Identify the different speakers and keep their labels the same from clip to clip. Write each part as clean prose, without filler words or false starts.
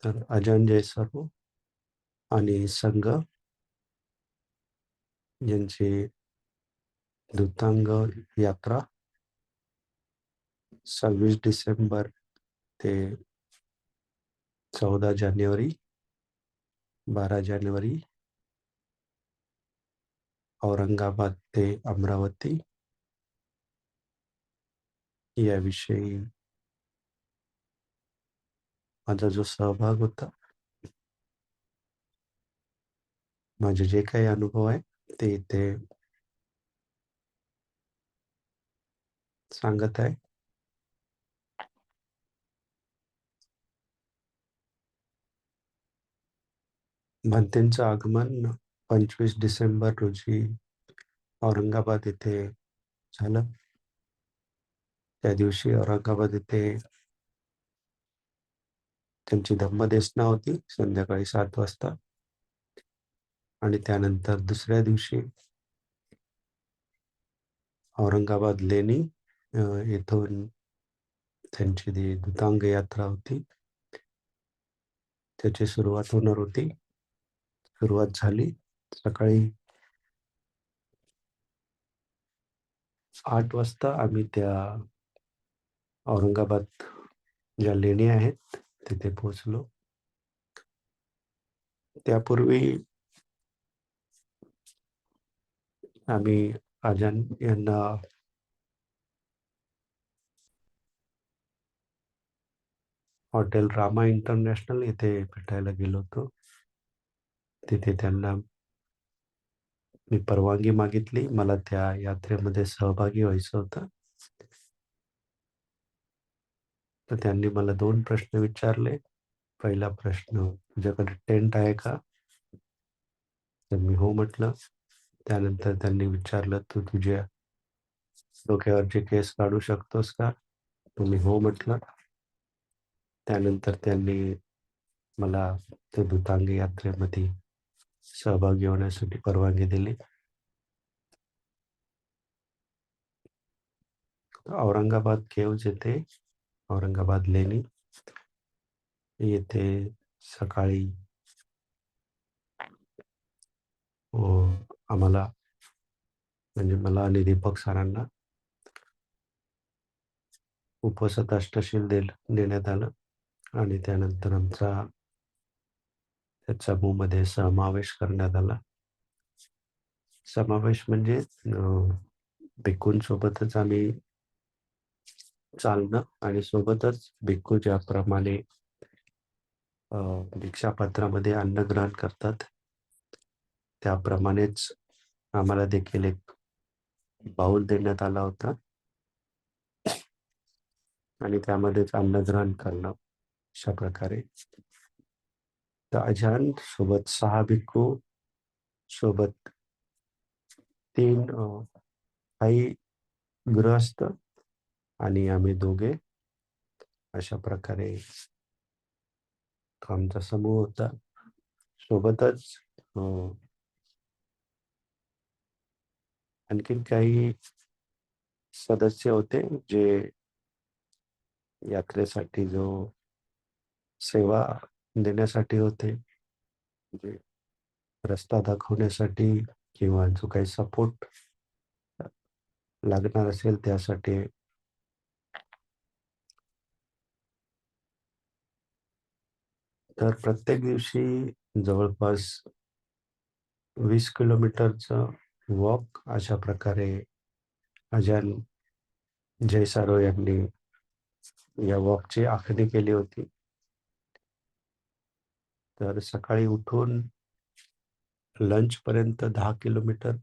Speaker 1: तर अजंजय सरो आणि संघ यांची दूतांग यात्रा 26 डिसेंबर ते 14 जानेवारी, 12 जानेवारी, औरंगाबाद ते अमरावती याविषयी माझा जो सहभाग होता, माझे जे काही अनुभव आहे ते इथे सांगत आहे. भंतेंचं आगमन 25 डिसेंबर रोजी औरंगाबाद येथे झालं. त्या दिवशी औरंगाबाद येथे त्यांची धम्मदेसना होती संध्याकाळी 7 वाजता. आणि त्यानंतर दुसऱ्या दिवशी औरंगाबाद लेणी येथून त्यांची ती दूतांग यात्रा होती, त्याची सुरुवात होणार होती. सुरुवात झाली सकाळी 8 वाजता. आम्ही त्या औरंगाबाद ज्या लेणी आहेत तिथे पोहोचलो. त्यापूर्वी आम्ही आजान यांना हॉटेल रामा इंटरनॅशनल येथे भेटायला गेलो होतो. तिथे त्यांना मी परवानगी मागितली. मला त्या यात्रेमध्ये सहभागी व्हायचं होतं. तर त्यांनी मला 2 प्रश्न विचारले. पहिला प्रश्न, तुझ्याकडे टेंट आहे का? तर मी हो म्हटलं. त्यानंतर त्यांनी विचारलं, तू तुझ्या डोक्यावरचे केस काढू शकतोस का? तर मी हो म्हटलं. त्यानंतर त्यांनी मला त्या दूतांग यात्रेमध्ये सहभागी होण्यासाठी परवानगी दिली. औरंगाबाद केव्ज येथे, औरंगाबाद लेणी येथे सकाळी आम्हाला म्हणजे मला आणि दीपक सरांना उपवासात अष्टशील देण्यात आलं आणि त्यानंतर आमचा त्या चमूमध्ये समावेश करण्यात आला. समावेश म्हणजे भिक्खूंसोबतच आम्ही चालणं आणि सोबतच भिक्खू ज्याप्रमाणे भिक्षापात्रामध्ये अन्न ग्रहण करतात त्याप्रमाणेच आम्हाला देखील एक बाऊल देण्यात आला होता आणि त्यामध्येच अन्न ग्रहण करणं अशा प्रकारे. तर अजान सोबत 6 भिक्खू सोबत 3 काही गृहस्थ आणि आम्ही दोघे अशा प्रकारे आमचा समूह होता. सोबतच आणखीन काही सदस्य होते जे यात्रेसाठी जो सेवा देण्यासाठी होते, म्हणजे रस्ता दाखवण्यासाठी किंवा जो काही सपोर्ट लागणार असेल त्यासाठी. तर प्रत्येक दिवशी जवळपास 20 किलोमीटरचं वॉक अशा प्रकारे अजान जयसारो यांनी या वॉकची आखणी केली होती. तर सकाळी उठून लंचपर्यंत 10 किलोमीटर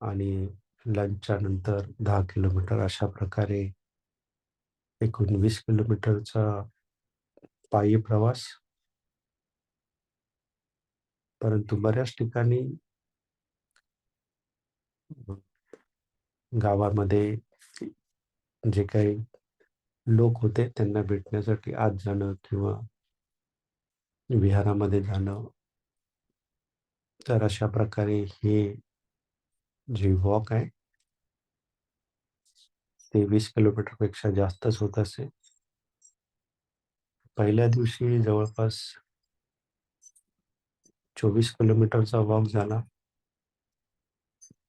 Speaker 1: आणि लंचच्या नंतर 10 किलोमीटर अशा प्रकारे एकूण 20 किलोमीटरचा पायी प्रवास. परंतु बऱ्याच ठिकाणी गावामध्ये जे काही लोक होते त्यांना भेटण्यासाठी आत जाणं किंवा विहारामध्ये जाणं. तर अशा प्रकारे हे जे वॉक आहे ते 20 किलोमीटरपेक्षा जास्तच होत असे. पहिल्या दिवशी जवळपास 24 किलोमीटरचा वॉक झाला.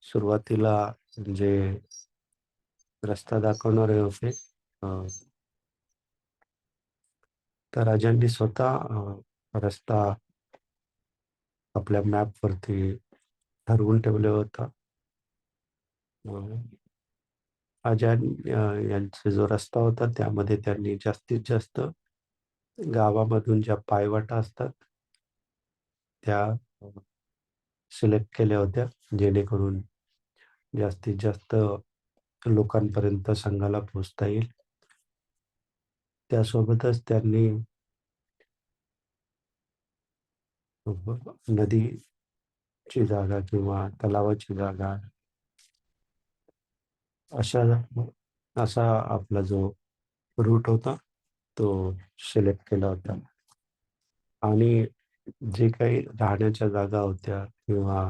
Speaker 1: सुरुवातीला जे रस्ता दाखवणारे होते, तर राजांनी स्वतः रस्ता आपल्या मॅपवरती ठरवून ठेवला होता. यांचा जो रस्ता होता त्यामध्ये त्यांनी जास्तीत जास्त गावामधून ज्या पायवाटा असतात त्या सिलेक्ट केल्या होत्या, जेणेकरून जास्तीत जास्त लोकांपर्यंत संघाला पोहोचता येईल. त्यासोबतच त्यांनी नदीची जागा किंवा तलावाची जागा असा आपला जो रूट होता तो सिलेक्ट केला होता. आणि जे काही राहण्याच्या जागा होत्या किंवा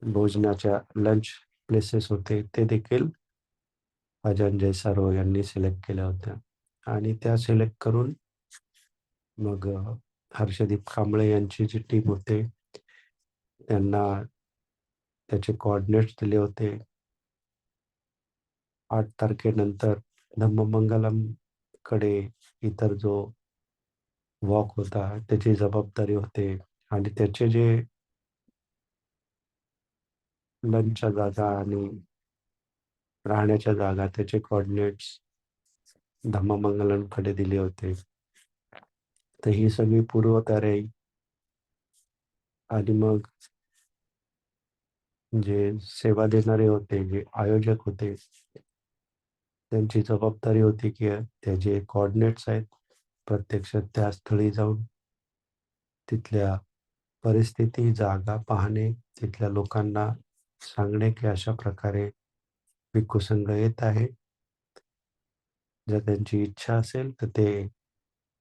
Speaker 1: भोजनाच्या लंच प्लेसेस होते ते देखील अजय सारो यांनी सिलेक्ट केल्या होत्या. आणि त्या सिलेक्ट करून मग हर्षदीप कांबळे यांची जी टीम होते त्यांना त्याचे कोऑर्डिनेट्स दिले होते. 8 तारखेनंतर धम्ममंगलम कडे इतर जो वॉक होता त्याची जबाबदारी होते आणि त्याचे जे लंचच्या जागा आणि राहण्याच्या जागा त्याचे कोऑर्डिनेट्स धम्ममंगलमकडे दिले होते. तर ही सगळी पूर्वतयारी आणि मग जे सेवा देणारे होते, जे आयोजक होते, त्यांची जबाबदारी होती की ते जे कोऑर्डिनेट्स आहेत प्रत्यक्षात त्या स्थळी जाऊन तिथल्या परिस्थिती, जागा पाहणे, तिथल्या लोकांना सांगणे की अशा प्रकारे भिक्खू संघ येत आहे. जर त्यांची इच्छा असेल तर ते,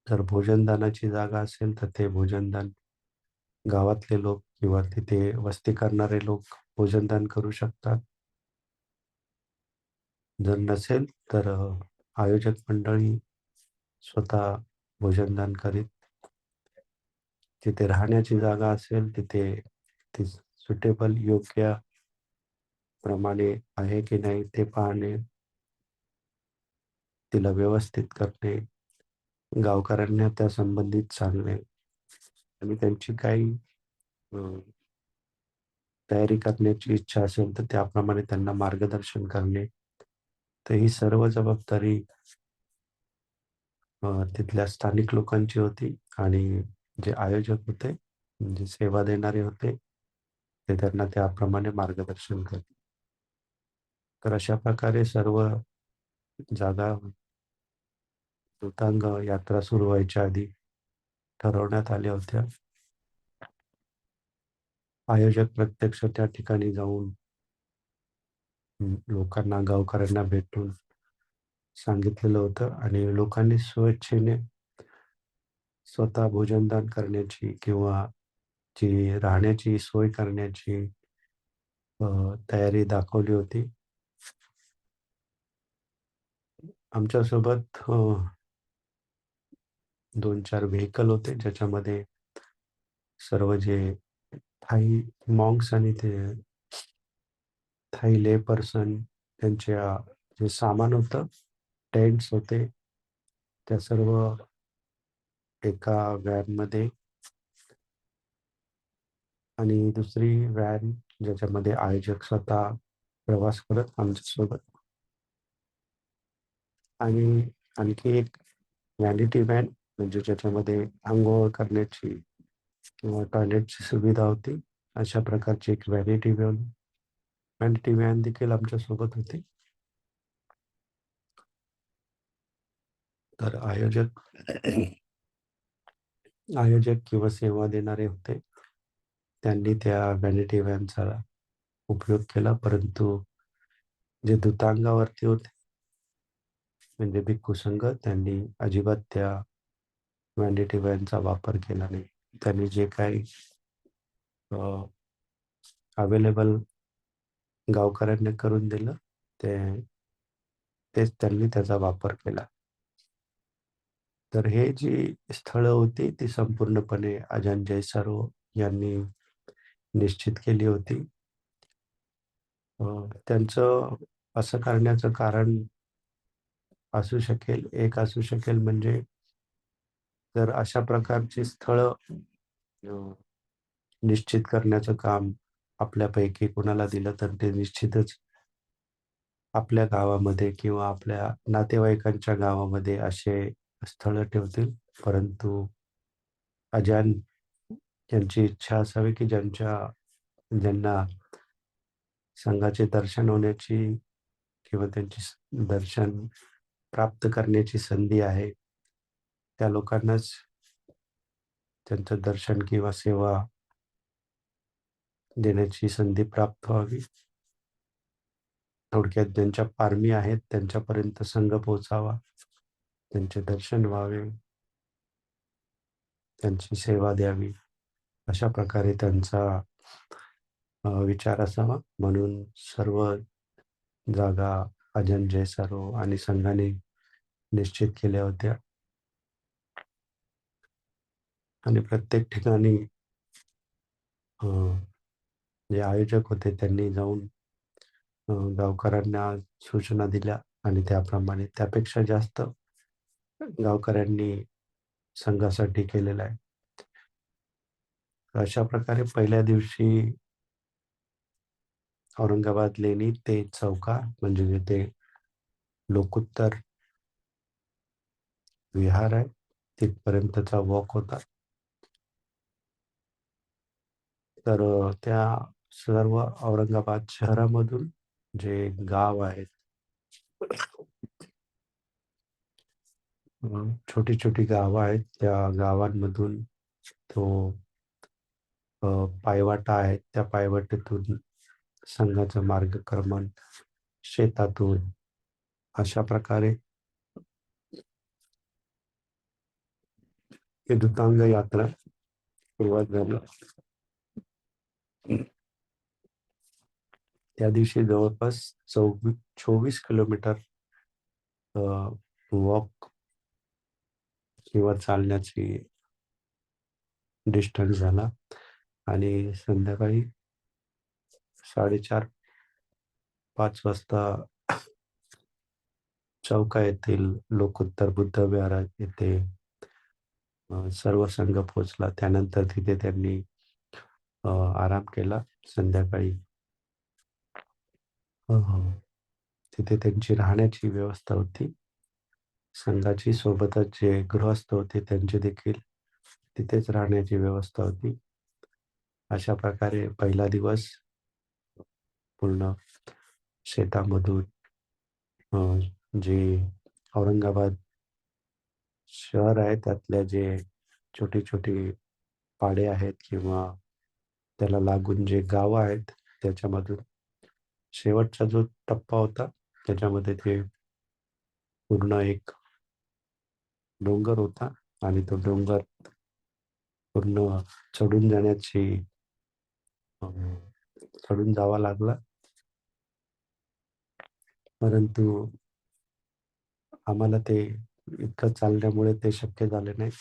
Speaker 1: जर भोजनदानाची जागा असेल तर ते भोजनदान गावातले लोक किंवा तिथे वस्ती करणारे लोक भोजनदान करू शकतात. जर नसेल तर आयोजक मंडळी स्वतः भोजनदान करीत. जिथे राहण्याची जागा असेल तिथे ती सुटेबल योग्य प्रमाणे आहे की नाही ते पाहणे, तिला व्यवस्थित करणे, गावकऱ्यांना त्या संबंधित सांगणे आणि त्यांची काही तयारी करण्याची इच्छा असेल तर त्याप्रमाणे त्यांना मार्गदर्शन करणे. तर ही सर्व जबाबदारी तिथल्या स्थानिक लोकांची होती आणि जे आयोजक होते, जे सेवा देणारे होते, ते त्यांना त्याप्रमाणे मार्गदर्शन करते. तर अशा प्रकारे सर्व जागा दूतांग यात्रा सुरू व्हायच्या आधी ठरवण्यात आल्या होत्या. आयोजक प्रत्यक्ष त्या ठिकाणी जाऊन लोकांना, गावकऱ्यांना भेटून सांगितलेलं होतं आणि लोकांनी स्वेच्छेने स्वतः भोजनदान करण्याची किंवा जी राहण्याची सोय करण्याची तयारी दाखवली होती. आमच्यासोबत 2-4 व्हेइकल होते, ज्याच्यामध्ये सर्व जे थाई मॉन्क्स आणि ते थाई ले पर्सन त्यांच्या जे सामान होतं, टेंट्स होते, त्या सर्व एका व्हॅनमध्ये आणि दुसरी व्हॅन ज्याच्यामध्ये आयोजक स्वतः प्रवास करत आमच्यासोबत. आणि आणखी एक व्हॅनिटी व्हॅन म्हणजे ज्याच्यामध्ये अंघोळ करण्याची किंवा टॉयलेटची सुविधा होती. अशा प्रकारची एक व्हॅनिटी व्हॅन देखील आमच्यासोबत होती. तर आयोजक किंवा सेवा देणारे होते, त्यांनी त्या व्हॅनिटी व्हॅनचा उपयोग केला. परंतु जे दूतांगावरती होते म्हणजे भिक्खू संघ, त्यांनी अजिबात त्या व्हॅनिटी व्हॅनचा वापर केला नाही. त्यांनी जे काही अवेलेबल गावकऱ्यांनी करून दिलं तेच त्यांनी त्याचा वापर केला. तर हे जी स्थळं होती ती संपूर्णपणे अजंजय सरो यांनी निश्चित केली होती. अ, त्यांचं असं करण्याचं कारण एक असू शकेल म्हणजे जर अशा प्रकारची स्थळं अ, निश्चित करण्याचं काम आपल्यापैकी कोणाला दिलं तर ते निश्चितच आपल्या गावामध्ये किंवा आपल्या नातेवाईकांच्या गावामध्ये असे स्थळं ठेवतील. परंतु अजान यांची इच्छा असावी की ज्यांना संघाचे दर्शन होण्याची किंवा त्यांची दर्शन प्राप्त करण्याची संधी आहे, त्या लोकांनाच त्यांचं दर्शन किंवा सेवा देण्याची संधी प्राप्त व्हावी. थोडक्यात ज्यांच्या पारमी आहेत त्यांच्यापर्यंत संघ पोहोचावा, त्यांचे दर्शन व्हावे, त्यांची सेवा द्यावी. अशा प्रकारे त्यांचा विचार असावा. म्हणून सर्व जागा अजंजय सरो आणि संघाने निश्चित केल्या होत्या आणि प्रत्येक ठिकाणी अ, जे आयोजक होते त्यांनी जाऊन गावकऱ्यांना सूचना दिल्या आणि त्याप्रमाणे त्यापेक्षा जास्त गावकऱ्यांनी संघासाठी केलेलं आहे. अशा प्रकारे पहिल्या दिवशी औरंगाबाद लेणी ते चौका म्हणजे जिथे लोकोत्तर विहार आहे तिथपर्यंतचा वॉक होता. तर त्या सर्व औरंगाबाद शहरामधून जे गाव आहेत छोटी छोटी गावं आहेत त्या गावांमधून तो पायवाटा आहे त्या पायवाटेतून संघाचं मार्गक्रमण शेतातून अशा प्रकारे ही दूतांग यात्रा सुरुवात झाली. त्या दिवशी जवळपास 24 किलोमीटर वॉक किंवा चालण्याची डिस्टन्स झाला आणि संध्याकाळी 4:30-5 वाजता चौका येथील लोकोत्तर बुद्ध विहार येथे सर्व संघ पोहोचला. त्यानंतर तिथे त्यांनी आराम केला. संध्याकाळी तिथे त्यांची राहण्याची व्यवस्था होती. संघाची सोबतच जे गृहस्थ होते त्यांची देखील तिथेच राहण्याची व्यवस्था होती. अशा प्रकारे पहिला दिवस पूर्ण शेतामधून जे औरंगाबाद शहर आहे त्यातल्या जे छोटी-छोटी पाडे आहेत किंवा त्याला लागून जे गावं आहेत त्याच्यामधून शेवटचा जो टप्पा होता त्याच्यामध्ये ते पूर्ण एक डोंगर होता आणि तो डोंगर पूर्ण चढून जाण्याची अं, चढून जावा लागला. परंतु आम्हाला ते इतकं चालण्यामुळे ते शक्य झाले नाही.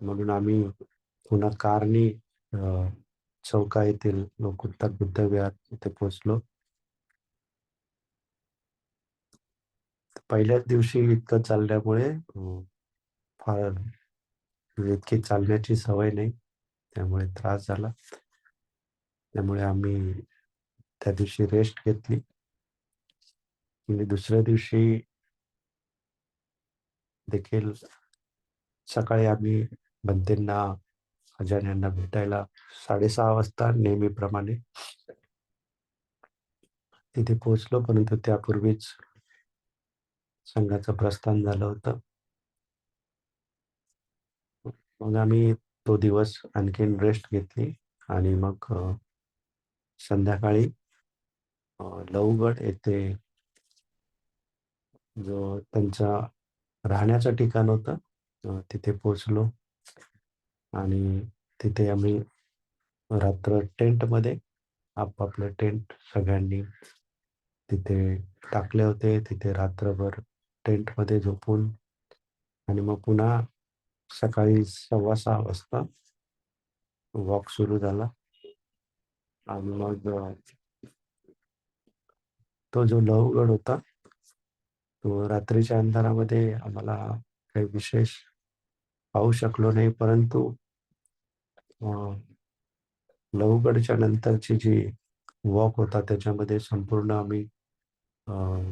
Speaker 1: म्हणून आम्ही पुन्हा कारनी चौका येथील लोकोत्तर बुद्ध विहार इथे पोहोचलो. पहिल्याच दिवशी इतकं चालल्यामुळे फार म्हणजे इतकी चालण्याची सवय नाही. त्यामुळे त्रास झाला. त्यामुळे आम्ही त्या दिवशी रेस्ट घेतली आणि दुसऱ्या दिवशी देखील सकाळी आम्ही बंतेंना, अजान यांना भेटायला 6:30 वाजता नेहमीप्रमाणे तिथे पोहोचलो. परंतु त्यापूर्वीच संघाचं प्रस्थान झालं होतं. मग आम्ही तो दिवस आणखीन रेस्ट घेतली आणि मग संध्याकाळी लवगड येथे जो त्यांचा राहण्याचं ठिकाण होतं तिथे पोहोचलो आणि तिथे आम्ही रात्र टेंटमध्ये आपापले टेंट सगळ्यांनी तिथे टाकले होते. तिथे रात्रभर टेंटमध्ये झोपून आणि मग पुन्हा सकाळी 6:15 वाजता वॉक सुरू झाला. आणि मग तो जो लवगड होता तो रात्रीच्या अंधारामध्ये आम्हाला काही विशेष पाहू शकलो नाही, परंतु लवगडच्या नंतरची जी वॉक होता त्याच्यामध्ये संपूर्ण आम्ही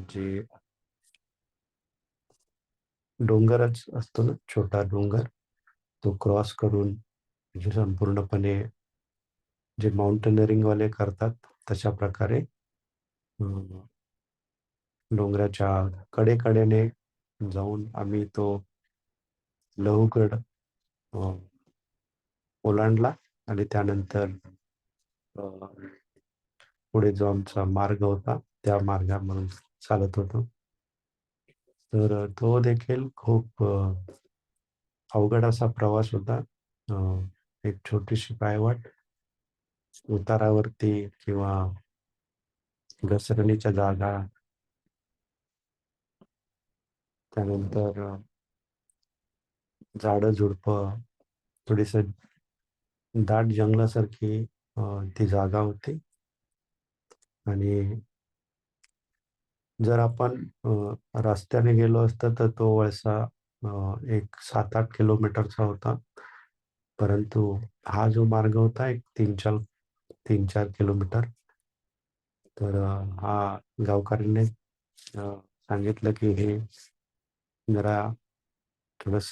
Speaker 1: जे डोंगरच असतो ना, छोटा डोंगर, तो क्रॉस करून जे संपूर्णपणे जे माउंटेनरिंगवाले करतात तशा प्रकारे डोंगराच्या कडेकडेने जाऊन आम्ही तो लहुगड ओलांडला. आणि त्यानंतर पुढे जो आमचा मार्ग होता त्या मार्गावरून चालत होतो. तर तो देखील खूप अवघड असा प्रवास होता. एक छोटीशी पायवाट, उतारावरती किंवा घसरणीच्या जागा, त्यानंतर झाडं झुडपं, थोडीस दाट जंगलासारखी ती जागा होती. आणि जर आपण रस्त्याने गेलो असतो तर तो वळसा एक 7-8 किलोमीटरचा होता, परंतु हा जो मार्ग होता एक 3-4 किलोमीटर. हा गावकऱ्यांनी सांगितलं की हे जरा थोडस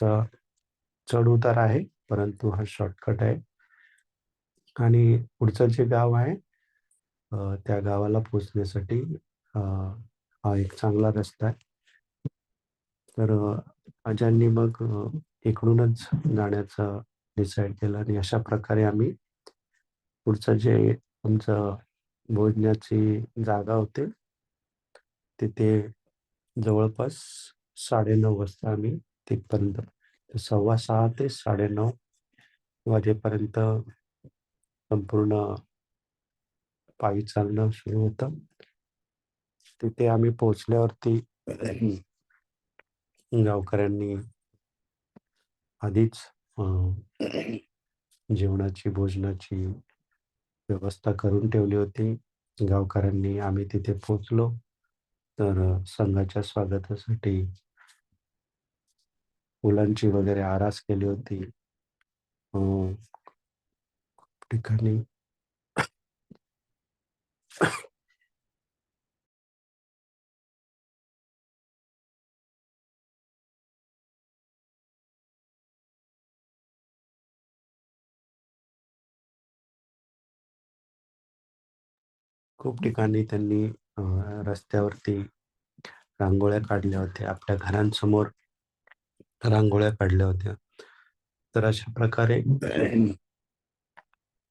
Speaker 1: चढ उतार आहे, परंतु हा शॉर्टकट आहे. आणि पुढचं जे गाव आहे त्या गावाला पोचण्यासाठी हा एक चांगला रस्ता आहे. तर आज्यांनी मग इकडूनच जाण्याचं डिसाईड केलं आणि अशा प्रकारे आम्ही पुढचं जे आमचं भोजनाची जागा होती तिथे जवळपास 9:30 वाजता आम्ही तिथपर्यंत 6:15 ते 9:30 वाजेपर्यंत संपूर्ण पायी चालणं सुरू होतं. तिथे आम्ही पोहोचल्यावरती गावकऱ्यांनी आधीच जेवणाची भोजनाची व्यवस्था करून ठेवली होती. गावकऱ्यांनी आम्ही तिथे पोहोचलो तर संघाच्या स्वागतासाठी फुलांची वगैरे आरास केली होती. ठिकाणी खूप ठिकाणी त्यांनी रस्त्यावरती रांगोळ्या काढल्या होत्या, आपल्या घरांसमोर रांगोळ्या काढल्या होत्या. तर अशा प्रकारे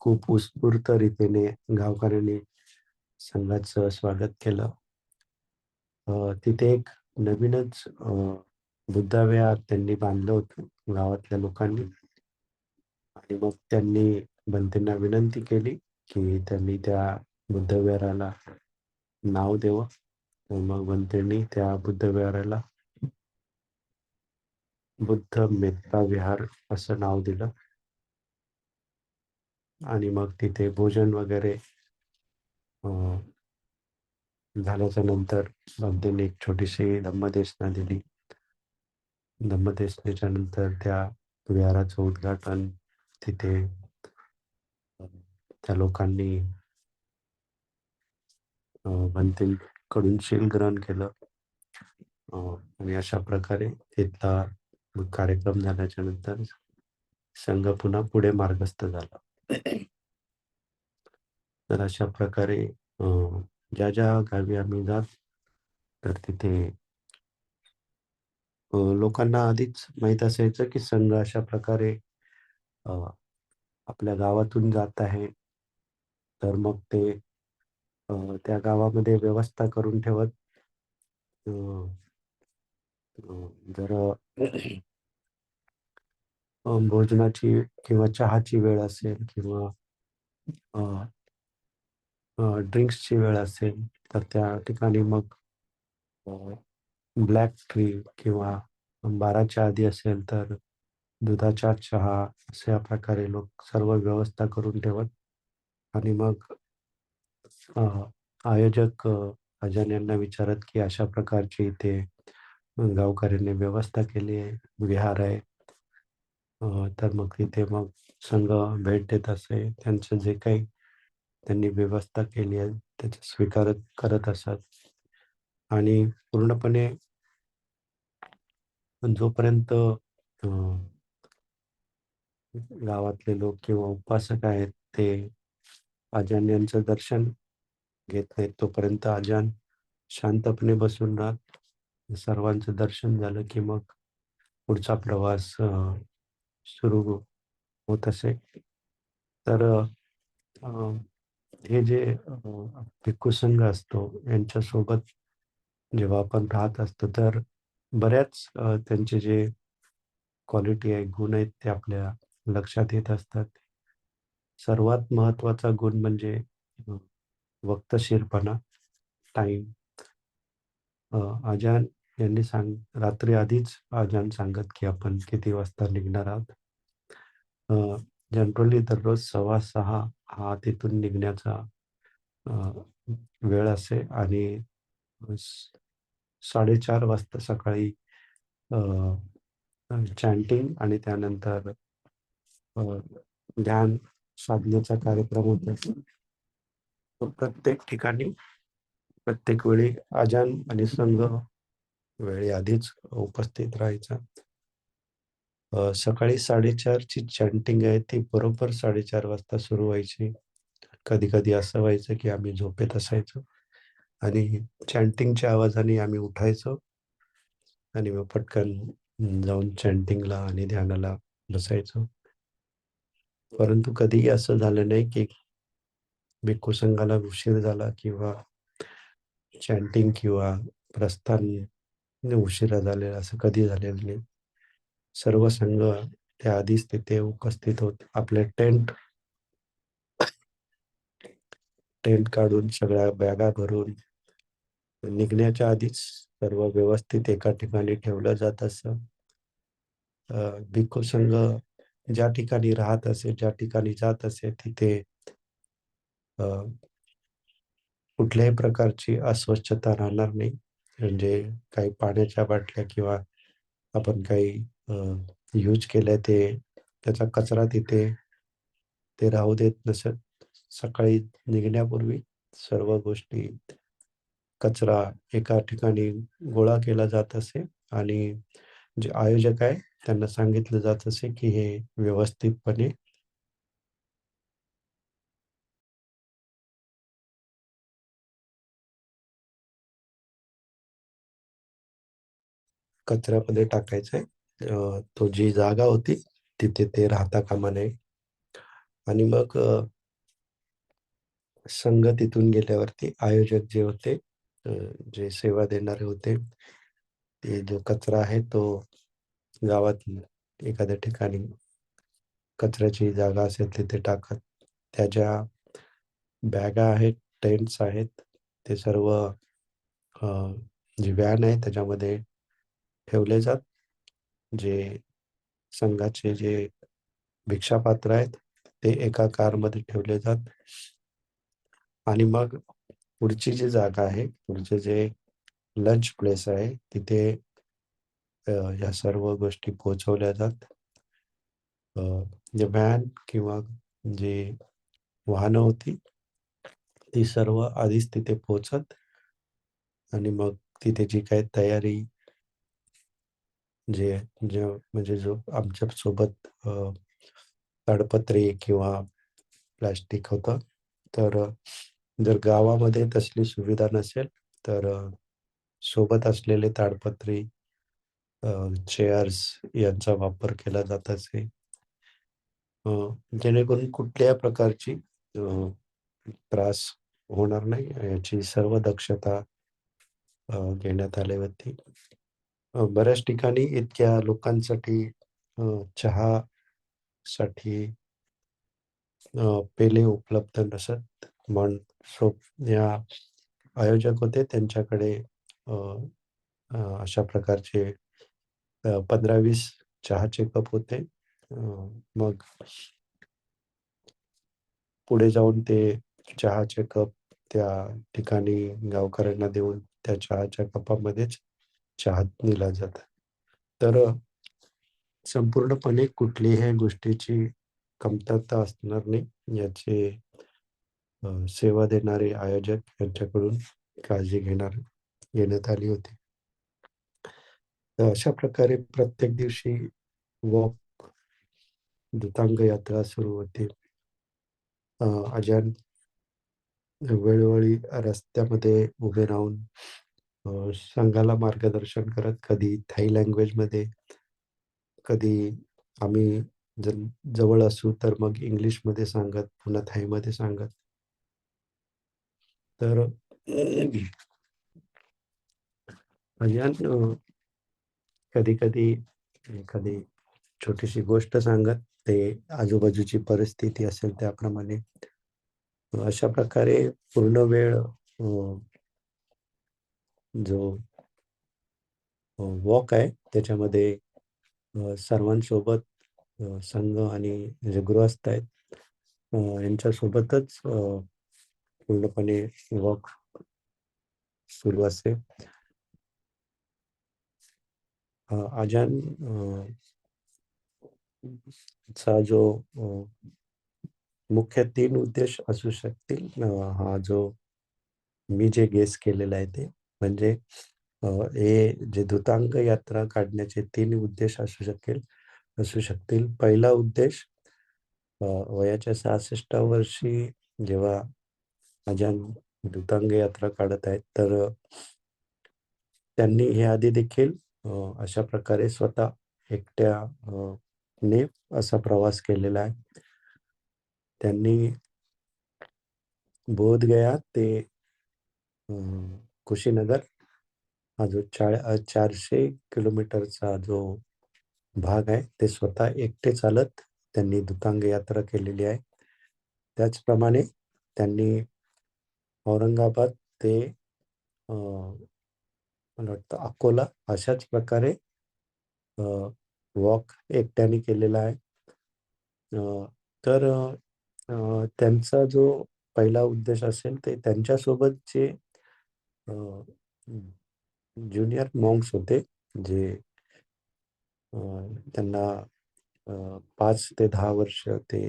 Speaker 1: खूप उत्स्फूर्त रीतीने गावकऱ्यांनी संघाचं स्वागत केलं. तिथे एक नवीनच बुद्धविहार त्यांनी बांधलं होतं गावातल्या लोकांनी. आणि मग त्यांनी बनतेंना विनंती केली की त्यांनी त्या बुद्धविहाराला नाव द्यावं. तर मग बनतेंनी त्या बुद्धविहाराला बुद्ध मेत्ता विहार असं नाव दिलं. आणि मग तिथे भोजन वगैरे झाल्याच्या नंतर बनतेंनी एक छोटीशी धम्मदेशना दिली. धम्मदेशनेच्या नंतर त्या विहाराचं उद्घाटन तिथे त्या लोकांनी बनतेंकडून शीलग्रहण केलं. आणि अशा प्रकारे तिथला कार्यक्रम झाल्याच्या नंतर संघ पुन्हा पुढे मार्गस्थ झाला. तर अशा प्रकारे ज्या ज्या गावी आम्ही जात तर तिथे लोकांना आधीच माहीत असायचं की संघ अशा प्रकारे अ, आपल्या गावातून जात आहे. तर मग ते त्या गावामध्ये व्यवस्था करून ठेवत. अ, जर भोजनाची किंवा चहाची वेळ असेल किंवा ड्रिंक्सची वेळ असेल तर त्या ठिकाणी मग ब्लॅक टी किंवा 12च्या आधी असेल तर दुधाचा चहा अशा प्रकारे लोक सर्व व्यवस्था करून ठेवत आणि मग अ, आयोजक अजान यांना विचारत की अशा प्रकारची इथे गावकऱ्यांनी व्यवस्था केली आहे, विहार आहे. तर मग तिथे मग संघ भेट देत असे. त्यांचं जे काही त्यांनी व्यवस्था केली आहे त्याचा स्वीकार करत असत आणि पूर्णपणे जोपर्यंत गावातले लोक किंवा उपासक आहेत ते अजान यांचं दर्शन घेत नाहीत तोपर्यंत अजान शांतपणे बसून राहत. सर्वांचं दर्शन झालं की मग पुढचा प्रवास सुरू होत असे. तर अ, हे जे भिक्खू संघ असतो यांच्यासोबत जेव्हा आपण राहत असतो तर बऱ्याच त्यांचे जे क्वालिटी आहे, गुण आहेत ते आपल्या लक्षात येत असतात. सर्वात महत्त्वाचा गुण म्हणजे अ, वक्तशीरपणा, टाईम. अजान यांनी रात्री आधीच अजान सांगत की आपण किती वाजता निघणार आहोत. अ, जनरली दररोज 6:15 हा तिथून निघण्याचा अ, वेळ असे आणि 4:30 वाजता सकाळी चॅन्टिंग आणि त्यानंतर अ, ध्यान साधनेचा कार्यक्रम होत असतो. तो प्रत्येक ठिकाणी, प्रत्येक वेळी अजान आणि संघ वेळेआधीच उपस्थित राहायचा. सकाळी 4:30 ची चॅन्टिंग आहे ती बरोबर 4:30 वाजता सुरू व्हायची. कधी-कधी असं व्हायचं की आम्ही झोपेत असायचो आणि चॅन्टिंगच्या आवाजाने आम्ही उठायचो आणि मग पटकन जाऊन चॅन्टिंगला आणि ध्यानाला बसायचो. परंतु कधीही असं झालं नाही की भिक्खू संघाला उशीर झाला किंवा चॅन्टिंग किंवा प्रस्थान उशिरा झालेला असं कधी झालेलं नाही. सर्व संघ त्या आधीच तिथे उपस्थित होत. आपले टेंट टेंट काढून सगळ्या बॅगा भरून निघण्याच्या आधीच सर्व व्यवस्थित एका ठिकाणी ठेवलं जात असं. भिक्खू संघ ज्या ठिकाणी राहत असे, ज्या ठिकाणी जात असे तिथे अ, कुठल्याही प्रकारची अस्वच्छता राहणार नाही. म्हणजे काही पाण्याच्या बाटल्या किंवा आपण काही यूज केलंय त्याचा कचरा तिथे ते राहू देत नसत. सकाळी निघण्यापूर्वी सर्व गोष्टी कचरा एका ठिकाणी गोळा केला जात असे आणि जे आयोजक आहे त्यांना सांगितलं जात असे की हे व्यवस्थितपणे कचऱ्यामध्ये टाकायचं आहे. तो जी जागा होती तिथे ते राहता कामा नये आणि मग संघ तिथून गेल्यावरती आयोजक जे होते, अ, जे सेवा देणारे होते, ते जो कचरा आहे तो गावात एखाद्या ठिकाणी कचऱ्याची जागा असेल तिथे टाकत. त्या ज्या बॅगा आहेत, टेंट्स आहेत, ते सर्व जी व्हॅन आहे त्याच्यामध्ये ठेवले जात. जे संघाचे जे भिक्षापात्र आहेत, ते एका कारमध्ये ठेवले जात आणि मग पुढची जी जागा आहे, पुढचे जे लंच प्लेस आहे, तिथे ह्या सर्व गोष्टी पोहोचवल्या जात. अ, जे व्हॅन किंवा जी वाहनं होती, ती सर्व आधीच तिथे पोहोचत आणि मग तिथे जी काही तयारी जे जे म्हणजे जो आमच्यासोबत ताडपत्री किंवा प्लास्टिक होतं. तर जर गावामध्ये तसली सुविधा नसेल, तर सोबत असलेले ताडपत्री, चेअर्स यांचा वापर केला जात असे. अ, जेणेकरून कुठल्याही प्रकारची त्रास होणार नाही याची सर्व दक्षता घेण्यात आली होती. बऱ्याच ठिकाणी इतक्या लोकांसाठी चहासाठी पेले उपलब्ध नसत. मग सो या आयोजक होते त्यांच्याकडे अ, अ, अशा प्रकारचे 15-20 चहाचे कप होते. मग पुढे जाऊन ते चहाचे कप त्या ठिकाणी गावकऱ्यांना देऊन त्या चहाच्या कपामध्येच चहा दिला जातो. तर संपूर्णपणे कुठल्याही गोष्टीची कमतरता असणार नाही याची सेवा देणारे आयोजक यांच्याकडून काळजी घेण्यात आली होती. तर अशा प्रकारे प्रत्येक दिवशी वॉक दूतांग यात्रा सुरू होते. अजान वेळोवेळी रस्त्यामध्ये उभे राहून संघाला मार्गदर्शन करत, कधी थाई लँग्वेजमध्ये, कधी आम्ही जर जवळ असू तर मग इंग्लिशमध्ये सांगत, पुन्हा थाईमध्ये सांगत. तर अजान कधी-कधी एखादी छोटीशी गोष्ट सांगत, ते आजूबाजूची परिस्थिती असेल त्याप्रमाणे. अशा प्रकारे पूर्ण वेळ जो वॉक आहे त्याच्यामध्ये सर्वांसोबत संघ आणि जे गृहस्थ आहेत यांच्यासोबतच पूर्णपणे वॉक सुरू असते. अजान चा जो मुख्य 3 उद्देश असू शकतील. हा जो मी जे गेस केलेलं आहे ते म्हणजे हे जे दूतांग यात्रा काढण्याचे 3 उद्देश असू शकतील. पहिला उद्देश वयाच्या 66व्या वर्षी जेव्हा अजान दूतांग यात्रा काढत आहेत, तर त्यांनी हे आधी देखील अशा प्रकारे स्वतः एकट्या ने असा प्रवास केलेला आहे. त्यांनी बोधगया ते कुशीनगर हा जो 400 किलोमीटरचा जो भाग आहे, ते स्वतः एकटे चालत त्यांनी दूतांग यात्रा केलेली आहे. त्याचप्रमाणे त्यांनी औरंगाबाद ते मला वाटतं अकोला अशाच प्रकारे वॉक एकट्याने केलेला आहे. तर त्यांचा जो पहिला उद्देश असेल ते त्यांच्यासोबत जे ज्युनियर मॉन्क्स होते, जे त्यांना 5 ते 10 वर्ष ते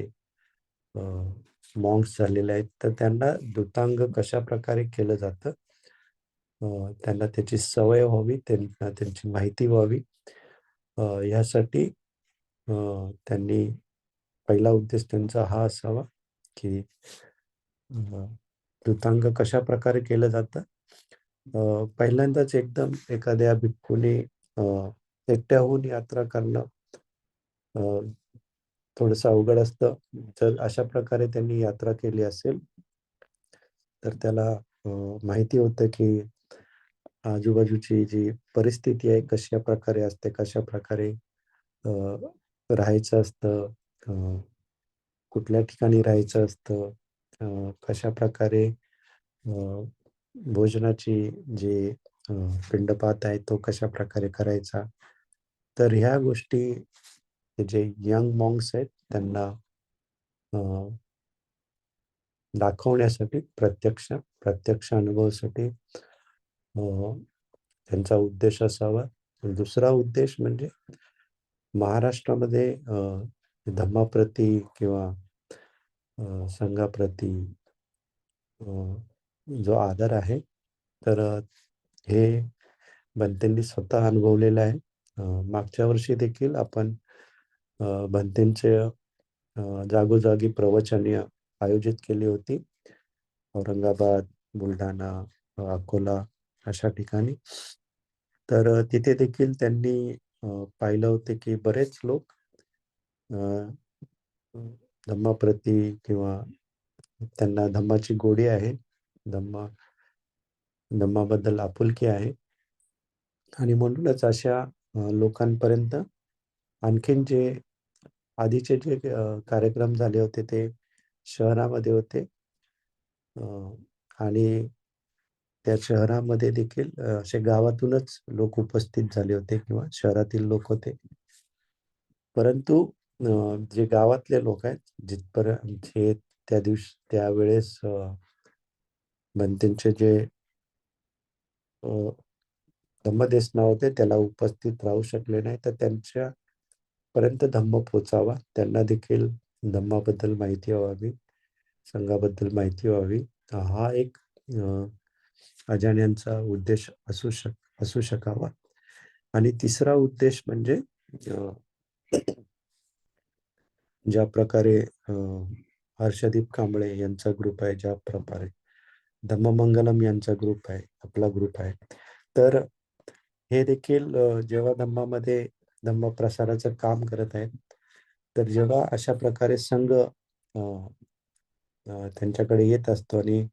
Speaker 1: मॉन्क्स झालेले आहेत. तर त्यांना दूतांग कशाप्रकारे केलं जातं, त्यांना त्याची सवय व्हावी, त्यांना त्यांची माहिती व्हावी, ह्यासाठी त्यांनी पहिला उद्देश त्यांचा हा असावा, की दूतांग कशाप्रकारे केलं जातं. पहिल्यांदाच एकदम एखाद्या भिक्खूने एकट्याहून यात्रा करणं थोडंसं अवघड असतं. जर अशा प्रकारे त्यांनी यात्रा केली असेल, तर त्याला माहिती होतं, की आजूबाजूची जी परिस्थिती आहे कशाप्रकारे असते, कशाप्रकारे अ, राहायचं असतं, अ, कुठल्या ठिकाणी राहायचं असतं, कशाप्रकारे भोजनाची जी अ, पिंडपात आहे तो कशाप्रकारे करायचा. तर ह्या गोष्टी हे जे यंग मॉन्क्स आहेत त्यांना अ, दाखवण्यासाठी प्रत्यक्ष अनुभवासाठी त्यांचा उद्देश असावा. दुसरा उद्देश म्हणजे महाराष्ट्रामध्ये धम्माप्रती किंवा संघाप्रती अ, जो आदर आहे, तर हे भंतेंनी स्वतः अनुभवलेलं आहे. मागच्या वर्षी देखील आपण भंतेंचे जागोजागी प्रवचने आयोजित केली होती. औरंगाबाद, बुलढाणा, अकोला अशा ठिकाणी. तर तिथे देखील त्यांनी पाहिलं होतं की बरेच लोक अ, धम्माप्रती किंवा त्यांना धम्माची गोडी आहे. धम्मा धम्माबद्दल आपुलकी आहे आणि म्हणूनच अशा लोकांपर्यंत आणखीन जे आधीचे जे कार्यक्रम झाले होते ते शहरामध्ये होते. आणि त्या शहरामध्ये देखील असे गावातूनच लोक उपस्थित झाले होते किंवा शहरातील लोक होते. परंतु जे गावातले लोक आहेत, जिथपर्यंत जे त्या दिवशी त्यावेळेस त्यांचे जे अ, धम्मदेसना होते त्याला उपस्थित राहू शकले नाही, तर त्यांच्यापर्यंत धम्म पोहोचावा, त्यांना देखील धम्माबद्दल माहिती व्हावी, संघाबद्दल माहिती व्हावी. हा एक अ, अजाण्यांचा उद्देश असू शकावा. आणि तिसरा उद्देश म्हणजे अ, ज्या प्रकारे हर्षदीप कांबळे यांचा ग्रुप आहे, ज्या प्रकारे धम्ममंगलम यांचा ग्रुप आहे, आपला ग्रुप आहे. तर हे देखील जेव्हा धम्म प्रसाराचं काम करत आहेत, तर जेव्हा अशा प्रकारे संघ त्यांच्याकडे येत असतो आणि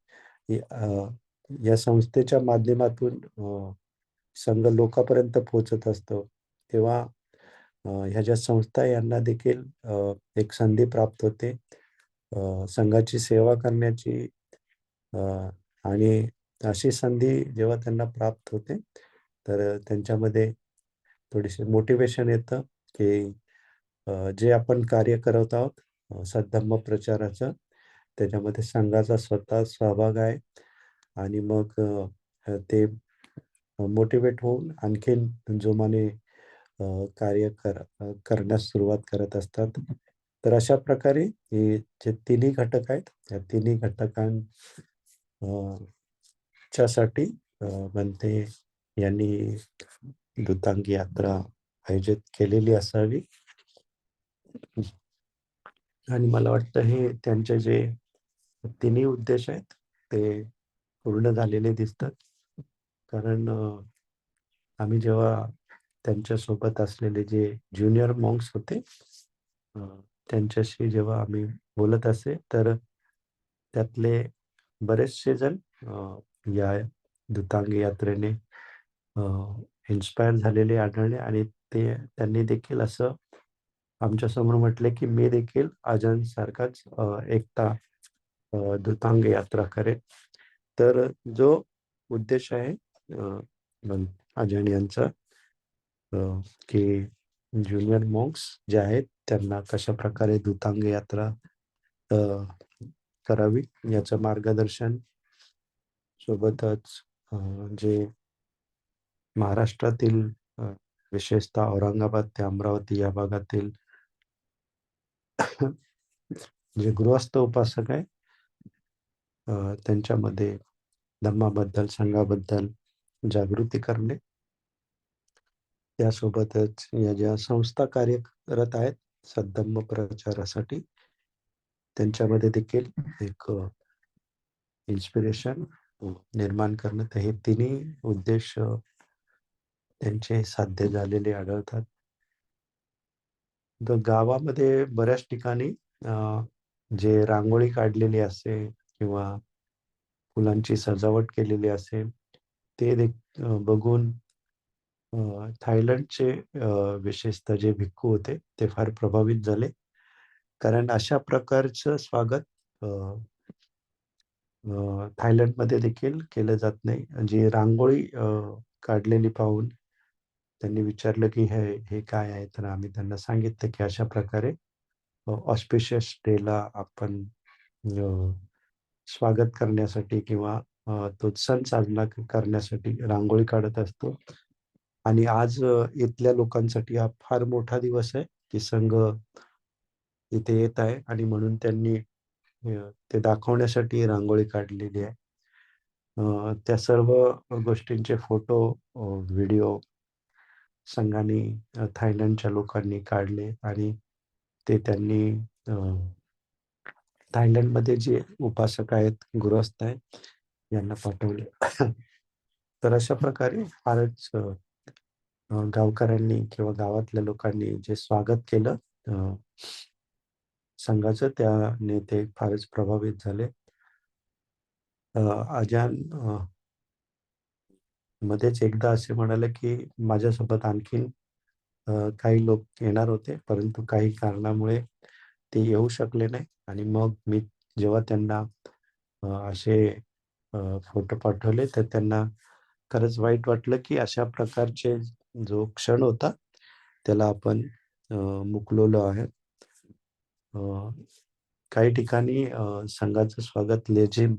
Speaker 1: या संस्थेच्या माध्यमातून संघ लोकांपर्यंत पोहोचत असतो, तेव्हा ह्या ज्या संस्था यांना देखील एक संधी प्राप्त होते संघाची सेवा करण्याची. अ, आणि अशी संधी जेव्हा त्यांना प्राप्त होते, तर त्यांच्यामध्ये थोडीशी मोटिवेशन येतं, की जे आपण कार्य करत आहोत सद्धम्म प्रचाराचं, त्याच्यामध्ये संघाचा स्वतः सहभाग आहे. आणि मग ते मोटिवेट होऊन आणखीन जोमाने करण्यास सुरुवात करत असतात. तर अशा प्रकारे हे जे तिन्ही घटक आहेत, त्या तिन्ही घटकां च्यासाठी बनते यांनी दूतांकी यात्रा आयोजित केलेली असावी. आणि मला वाटतं हे त्यांचे जे तिन्ही उद्देश आहेत ते पूर्ण झालेले दिसतात. कारण आम्ही जेव्हा त्यांच्यासोबत असलेले जे ज्युनियर मॉन्क्स होते, अ, त्यांच्याशी जेव्हा आम्ही बोलत असे, तर त्यातले बरेचसे जण या दूतांगी यात्रेने इन्स्पायर झालेले आढळले आणि त्यांनी देखील असं आमच्यासमोर म्हटले, की मी देखील अजानसारखाच एकटा दूतांग यात्रा करेन. तर जो उद्देश आहे अ, अजान यांचा, अ, की ज्युनियर मॉन्क्स जे आहेत त्यांना कशाप्रकारे दूतांग यात्रा अ, करावी याचं मार्गदर्शन, सोबतच जे महाराष्ट्रातील विशेषतः औरंगाबाद ते अमरावती या भागातील जे गृहस्थ उपासक आहे, त्यांच्यामध्ये धम्माबद्दल, संघाबद्दल जागृती करणे. त्यासोबतच या ज्या संस्था कार्य करत आहेत सद्धम्म प्रचारासाठी, त्यांच्यामध्ये देखील एक इन्स्पिरेशन निर्माण करणं. तर हे तिन्ही उद्देश त्यांचे साध्य झालेले आढळतात. तर गावामध्ये बऱ्याच ठिकाणी अ, जे रांगोळी काढलेली असेल किंवा फुलांची सजावट केलेली असेल, बघून थायलंडचे विशेषतः जे भिक्खू होते, ते फार प्रभावित झाले. कारण अशा प्रकारचं स्वागत अ, थायलंडमध्ये देखील केलं जात नाही. जी रांगोळी काढलेली पाहून त्यांनी विचारलं, की "हे हे काय आहे?" तर आम्ही त्यांना सांगितलं, की अशा प्रकारे ऑस्पिशियस डेला आपण अ, स्वागत करण्यासाठी किंवा तो सण साजरा करण्यासाठी रांगोळी काढत असतो. आणि आज इथल्या लोकांसाठी हा फार मोठा दिवस आहे, की संघ इथे येत आहे आणि म्हणून त्यांनी ते दाखवण्यासाठी रांगोळी काढलेली आहे. त्या सर्व गोष्टींचे फोटो, व्हिडिओ संघाने थायलंडच्या लोकांनी काढले आणि ते त्यांनी अ, थायलंडमध्ये जे उपासक आहेत, गृहस्थ आहेत, यांना पाठवले. तर अशा प्रकारे फारच गावकऱ्यांनी किंवा गावातल्या लोकांनी जे स्वागत केलं संघाचं, त्याने ते फारच प्रभावित झाले. अजान मध्येच एकदा असे म्हणाले, की माझ्यासोबत आणखीन काही लोक येणार होते, परंतु काही कारणामुळे ते येऊ शकले नाही. आणि मग मी जेव्हा त्यांना असे फोटो पाठवले, तर त्यांना खरंच वाईट वाटलं, की अशा प्रकारचे जो क्षण होता, त्याला आपण मुकलेलो आहे. अ, काही ठिकाणी संघाचं स्वागत लेझिम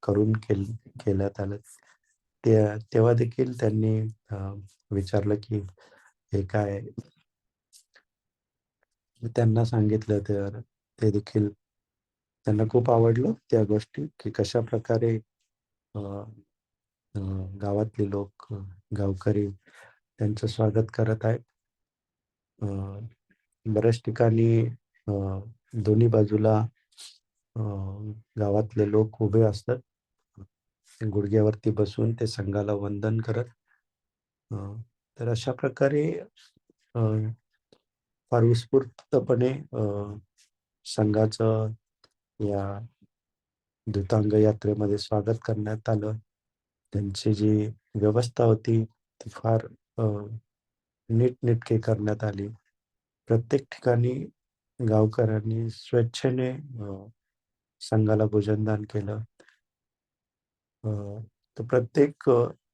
Speaker 1: करून केल्यात आलं. तेव्हा देखील त्यांनी विचारलं, की हे काय? मी त्यांना सांगितलं, तर ते देखील त्यांना खूप आवडलं त्या गोष्टी, की कशाप्रकारे अ, अ, गावातले लोक, गावकरी त्यांचं स्वागत करत आहेत. अ, बऱ्याच ठिकाणी अ, दोन्ही बाजूला अ, गावातले लोक उभे असतात. गुडघ्यावरती बसून ते संघाला वंदन करत. अ, तर अशा प्रकारे अ, फार उत्स्फूर्तपणे संघाचं या दूतांग यात्रेमध्ये स्वागत करण्यात आलं. त्यांची जी व्यवस्था होती ती फार अ, नीटनेटके करण्यात आली. प्रत्येक ठिकाणी गावकऱ्यांनी स्वेच्छेने संघाला भोजनदान केलं. अ, तर प्रत्येक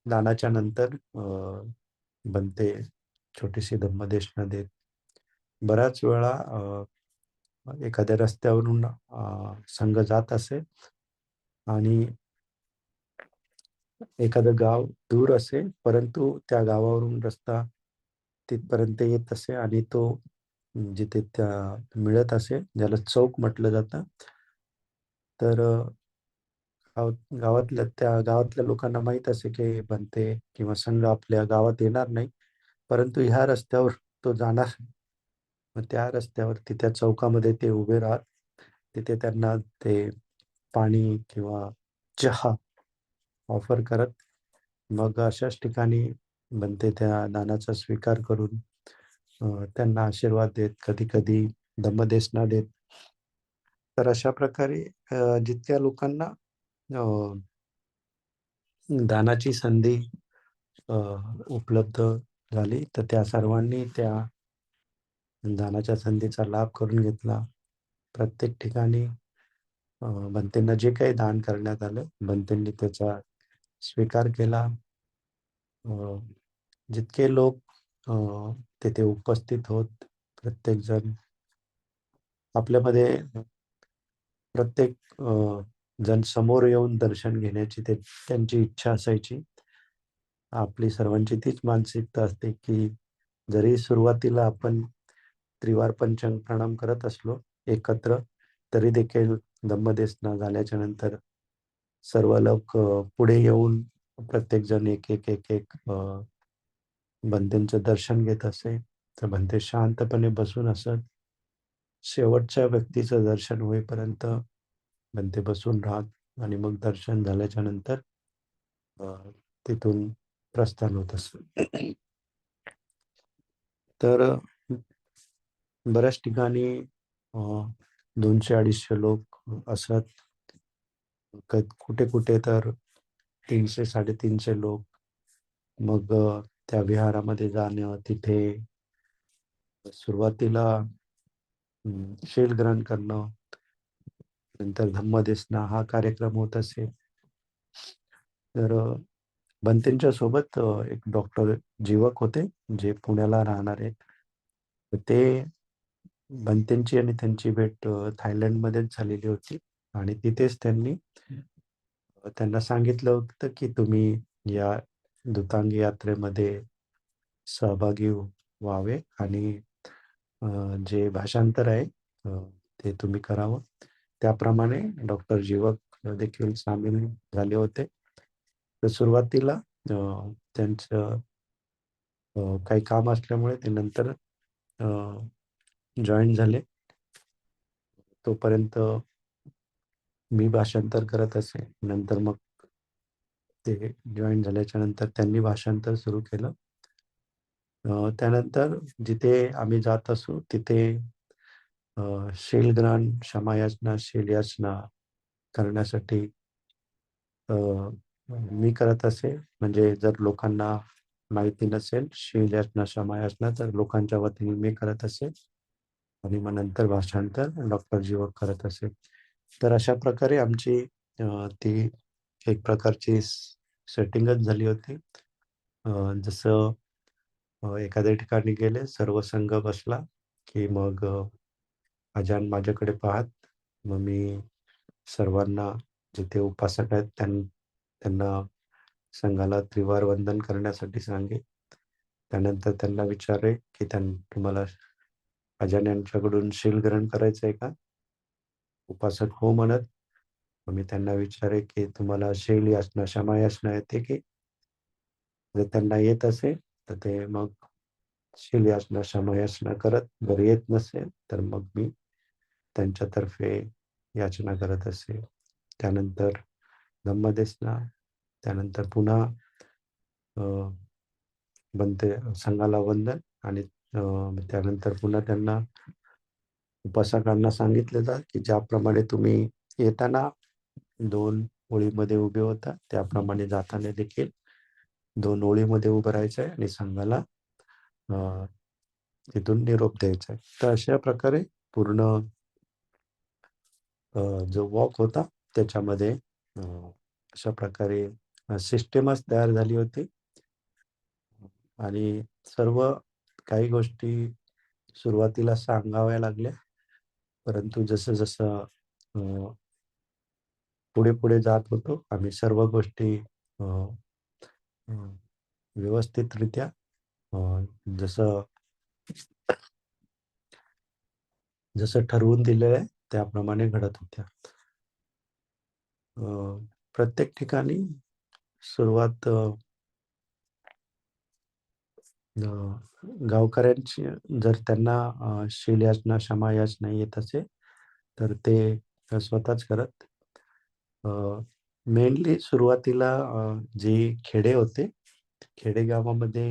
Speaker 1: दानाच्या नंतर बनते छोटीशी धम्मदेशना देत. बऱ्याच वेळा एखाद्या रस्त्यावरून संघ जात असे आणि एखादं गाव दूर असेल, परंतु त्या गावावरून रस्ता तिथपर्यंत येत असे आणि तो जिथे त्या मिळत असे, ज्याला चौक म्हटलं जातं. तर गावातल्या लोकांना माहीत असे, की बनते किंवा संघ आपल्या गावात येणार नाही. परंतु ह्या रस्त्यावर तो जाणार. मग त्या रस्त्यावरती त्या चौकामध्ये ते उभे राहत. तिथे त्यांना ते पाणी किंवा चहा ऑफर करत. मग अशाच ठिकाणी बनते त्या दानाचा स्वीकार करून त्यांना आशीर्वाद देत, कधी-कधी धम्मदेसना देत. तर अशा प्रकारे जितक्या लोकांना अ, दानाची संधी अ, उपलब्ध झाली, तर त्या सर्वांनी त्या दानाच्या संधीचा लाभ करून घेतला. प्रत्येक ठिकाणी बनतेंना जे काही दान करण्यात आलं, बनतेंनी त्याचा स्वीकार केला. अ, जितके लोक अ, तिथे उपस्थित होत, प्रत्येकजण आपल्यामध्ये प्रत्येक जण समोर येऊन दर्शन घेण्याची त्यांची इच्छा असायची. आपली सर्वांची तीच मानसिकता असते, की जरी सुरुवातीला आपण त्रिवार पंचांग प्रणाम करत असलो एकत्र, तरी देखील धम्मदेसना झाल्याच्या नंतर सर्व लोक पुढे येऊन प्रत्येकजण एक बंतेचं दर्शन घेत असे. तर बंते शांतपणे बसून असत. शेवटच्या व्यक्तीचं दर्शन होईपर्यंत बंते बसून राहत आणि मग दर्शन झाल्याच्या नंतर अ, तिथून प्रस्थान होत असत. तर बऱ्याच ठिकाणी 200-250 लोक असत. कुठे-कुठे तर 300-350 लोक. मग त्या विहारामध्ये जाणं, तिथे सुरुवातीला शील ग्रहण करणं, नंतर धम्मदेसना हा कार्यक्रम होत असे. तर बनतेंच्या सोबत एक डॉक्टर जीवक होते, जे पुण्याला राहणार आहेत. तर ते बनतेंची आणि त्यांची भेट थायलंडमध्येच झालेली होती आणि तिथेच त्यांनी त्यांना सांगितलं होतं, की तुम्ही या दूतांग यात्रेमध्ये सहभागी व्हावे आणि अ, जे भाषांतर आहे ते तुम्ही करावं. त्याप्रमाणे डॉक्टर जीवक देखील सामील झाले होते. तर सुरुवातीला त्यांचं काही काम असल्यामुळे ते नंतर जॉइन झाले. तोपर्यंत मी भाषांतर करत असे. नंतर मग ते जॉइन झाल्याच्या नंतर त्यांनी भाषांतर सुरू केलं. त्यानंतर जिथे आम्ही जात असू तिथे शीलग्रहण, क्षमायाचना, शीलयाचना करण्यासाठी अ, मी करत असे. म्हणजे जर लोकांना माहिती नसेल शीलयाचना, क्षमायाचना तर लोकांच्या वतीने मी करत असे आणि मग नंतर भाषांतर डॉक्टर जीवक करत असे. तर अशा प्रकारे आमची ती एक प्रकारची सेटिंगच झाली होती. जसं एखाद्या ठिकाणी गेले, सर्व संघ बसला, की मग अजान माझ्याकडे पाहत, मग मी सर्वांना जिथे उपासक आहेत त्यांना संघाला त्रिवार वंदन करण्यासाठी सांगे. त्यानंतर त्यांना विचारे, की तुम्हाला अजान यांच्याकडून शील ग्रहण करायचं आहे का? उपासक हो म्हणत. मग मी त्यांना विचारे, की तुम्हाला शील याचना, क्षमा याचना येते की? जर त्यांना येत असेल, तर ते मग शील याचना, क्षमा याचना करत. जर येत नसेल, तर मग मी त्यांच्यातर्फे याचना करत असे. त्यानंतर धम्मदेसना, त्यानंतर पुन्हा अ, बनते संघाला वंदन आणि त्यानंतर पुन्हा त्यांना उपासकांना सांगितले जात, की ज्याप्रमाणे तुम्ही येताना 2 ओळीमध्ये उभे होता, त्याप्रमाणे जाताना देखील 2 ओळीमध्ये उभं राहायचं आहे आणि संघाला अ, तिथून निरोप द्यायचा आहे. तर अशा प्रकारे पूर्ण जो वॉक होता त्याच्यामध्ये अशा प्रकारे सिस्टमच तयार झाली होती आणि सर्व काही गोष्टी सुरुवातीला सांगाव्या लागल्या. परंतु जसं-जसं पुढे-पुढे जात होतो, आम्ही सर्व गोष्टी अ, अ, व्यवस्थितरित्या अ, जसं जसं ठरवून दिलेलं आहे त्याप्रमाणे घडत होत्या. अ, प्रत्येक ठिकाणी सुरुवात अ, गावकऱ्यांची जर त्यांना शीलयाचना, क्षमायाचना येत असेल, तर ते स्वतःच करत. मेनली सुरुवातीला जे खेडे होते, खेडेगावामध्ये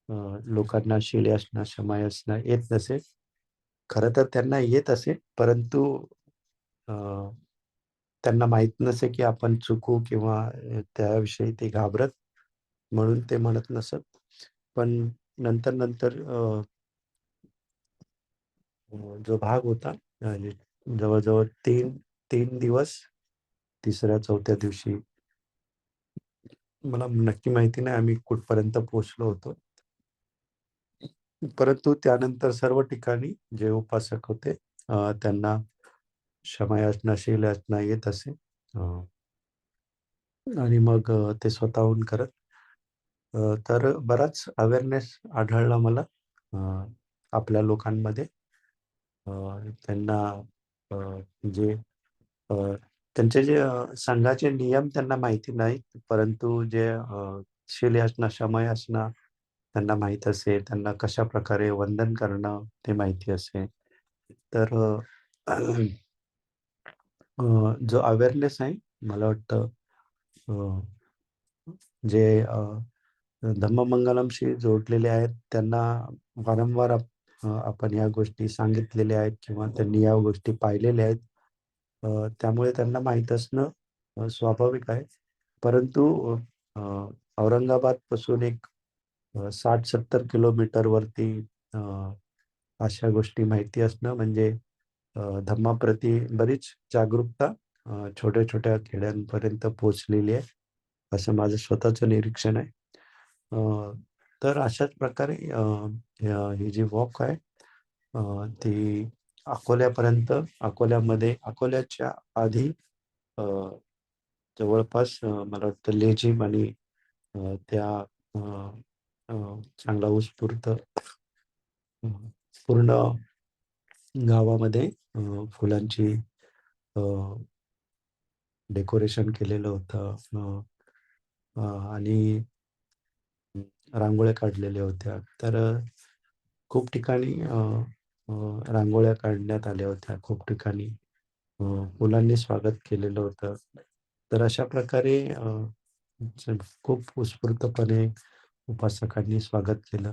Speaker 1: अ, लोकांना शीलयाचना, क्षमायाचना येत नसे. खरं तर त्यांना येत असे, परंतु अ, त्यांना माहीत नसे, की आपण चुकू किंवा त्याविषयी ते घाबरत, म्हणून ते म्हणत नसत. पण नंतर-नंतर जो भाग होता आणि जवळ-जवळ 3 दिवस 3ऱ्या-4थ्या दिवशी मला नक्की माहिती नाही आम्ही कुठपर्यंत पोहोचलो होतो. परंतु त्यानंतर सर्व ठिकाणी जे उपासक होते त्यांना क्षमायाचना, शीलयाचना येत असे. अ, आणि मग ते स्वतःहून करत. तर बराच अवेअरनेस आढळला मला अ, आपल्या लोकांमध्ये. अ, त्यांना अ, जे अ, त्यांचे जे संघाचे नियम त्यांना माहिती नाहीत. परंतु जे शीलयाचना, क्षमायाचना त्यांना माहीत असेल, त्यांना कशाप्रकारे वंदन करणं ते माहिती असेल. तर जो अवेअरनेस आहे मला वाटतं अ, जे धम्ममंगलमशी जोडलेले आहेत त्यांना वारंवार आपण या गोष्टी सांगितलेल्या आहेत किंवा त्यांनी या गोष्टी पाहिलेल्या आहेत. त्यामुळे त्यांना माहीत असणं स्वाभाविक आहे. परंतु अ, औरंगाबादपासून एक 60-70 किलोमीटरवरती अ, अशा गोष्टी माहिती असणं म्हणजे धम्माप्रती बरीच जागरूकता छोट्या-छोट्या खेड्यांपर्यंत पोहोचलेली आहे, असं माझं स्वतःचं निरीक्षण आहे. तर अशाच प्रकारे ही जी वॉक आहे ती अकोल्यापर्यंत अकोल्याच्या आधी अ, जवळपास मला वाटतं लेझिम आणि त्या अ, अ, चांगला उत्स्फूर्त पूर्ण गावामध्ये फुलांची अ, डेकोरेशन केलेलं होतं. आणि रांगोळ्या काढलेल्या होत्या. तर खूप ठिकाणी रांगोळ्या काढण्यात आल्या होत्या. खूप ठिकाणी अ, मुलांनी स्वागत केलेलं होतं. तर अशा प्रकारे खूप उत्स्फूर्तपणे उपासकांनी स्वागत केलं.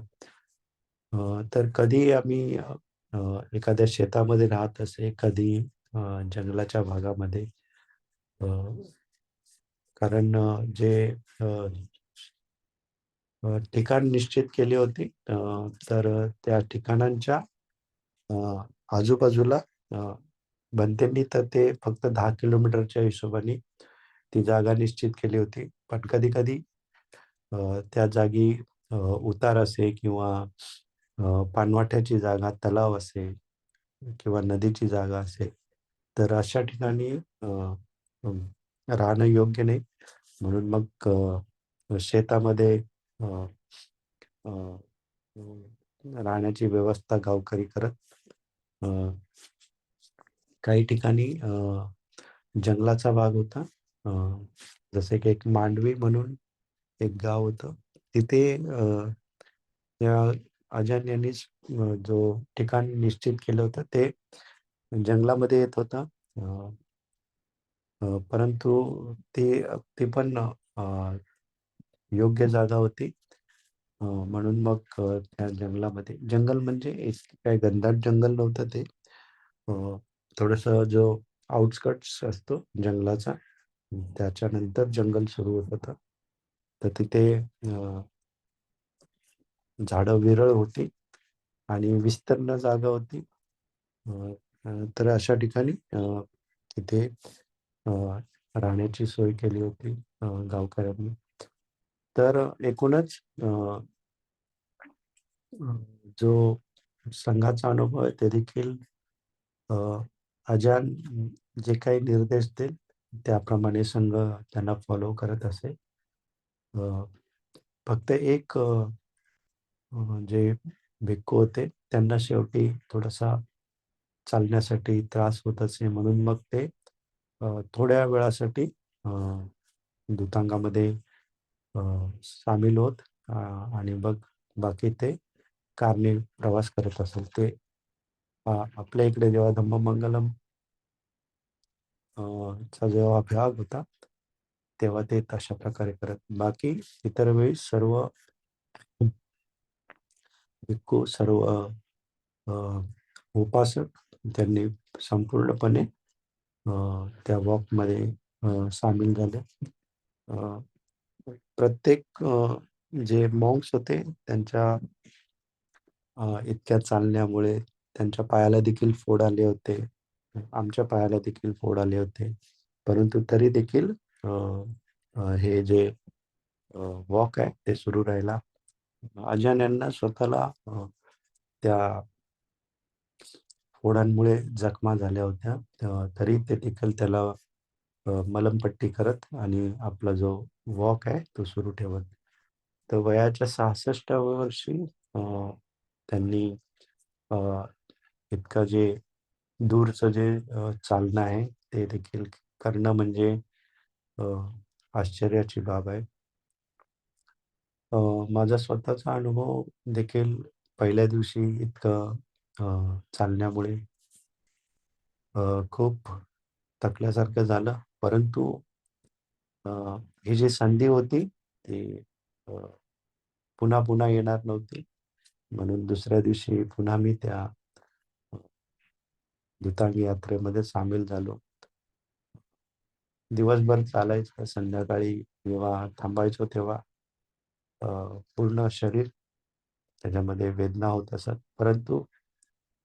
Speaker 1: तर कधी आम्ही अ, एखाद्या शेतामध्ये राहत असे, कधी अ, जंगलाच्या भागामध्ये अ, कारण जे अ, ठिकाण निश्चित केली होती. तर त्या ठिकाणांच्या अ, आजूबाजूला बनतेंनी तर ते फक्त 10 किलोमीटरच्या हिशोबाने ती जागा निश्चित केली होती. पण कधी-कधी त्या जागी उतार असे किंवा पाणवाट्याची जागा, तलाव असेल किंवा नदीची जागा असेल, तर अशा ठिकाणी अं, राहणं योग्य नाही. म्हणून मग शेतामध्ये अ, अ, राहण्याची व्यवस्था गावकरी करत अ, काही ठिकाणी जंगलाचा भाग होता. अ, जसे की एक मांडवी म्हणून एक गाव होतं. तिथे त्या अजान यांनीच जो ठिकाण निश्चित केलं होतं ते जंगलामध्ये येत होतं. अ, परंतु ते ते पण योग्य जागा होती. म्हणून मग त्या जंगलामध्ये जंगल म्हणजे एक काही घनदाट जंगल नव्हतं ते. अ, थोडंसं जो आउटस्कट्स असतो जंगलाचा, त्याच्यानंतर जंगल सुरू होत होतं. तर तिथे झाडं विरळ होती आणि विस्तीर्ण जागा होती. अ, अ, तर अशा ठिकाणी तिथे अ, राहण्याची सोय केली होती गावकऱ्यांनी. तर एकूणच अ, जो संघाचा अनुभव आहे ते देखील अ, अजान जे काही निर्देश देईल त्याप्रमाणे संघ त्यांना फॉलो करत असे. अ, फक्त एक जे भिक्खू होते त्यांना शेवटी थोडासा चालण्यासाठी त्रास होत असे म्हणून मग ते थोड्या वेळासाठी अ, दूतांगामध्ये अ, सामील होत आणि मग बाकी ते कारने प्रवास करत असेल. ते आपल्या इकडे जेव्हा धम्ममंगलम चा जेव्हा विभाग होता, तेव्हा ते तशा प्रकारे करत. बाकी इतर वेळी सर्व भिक्खू, सर्व अ, उपासक त्यांनी संपूर्णपणे अ, त्या वॉकमध्ये सामील झाले. अ, प्रत्येक जे मॉन्क्स होते त्यांच्या इतक्या चालण्यामुळे त्यांच्या पायाला देखील फोड आले होते. आमच्या पायाला देखील फोड आले होते. परंतु तरी देखील अ, अ, हे जे वॉक आहे ते सुरू राहिला. अजान यांना स्वतःला त्या फोडांमुळे जखमा झाल्या होत्या. तरी ते देखील त्याला मलमपट्टी करत आणि आपला जो वॉक आहे तो सुरू ठेवत. तर वयाच्या 66व्या वर्षी अ, त्यांनी अ, इतकं जे दूरचं जे चालणं आहे ते देखील करणं म्हणजे अ, आश्चर्याची बाब आहे. अ, माझा स्वतःचा अनुभव देखील पहिल्या दिवशी इतकं चालण्यामुळे खूप थकल्यासारखं झालं. परंतु अ, ही जी संधी होती ती अ, पुन्हा-पुन्हा येणार नव्हती. म्हणून दुसऱ्या दिवशी पुन्हा मी त्या अ, दुतांग यात्रेमध्ये सामील झालो. दिवसभर चालायचं, संध्याकाळी जेव्हा थांबायचो तेव्हा अ, पूर्ण शरीर त्याच्यामध्ये वेदना होत असत. परंतु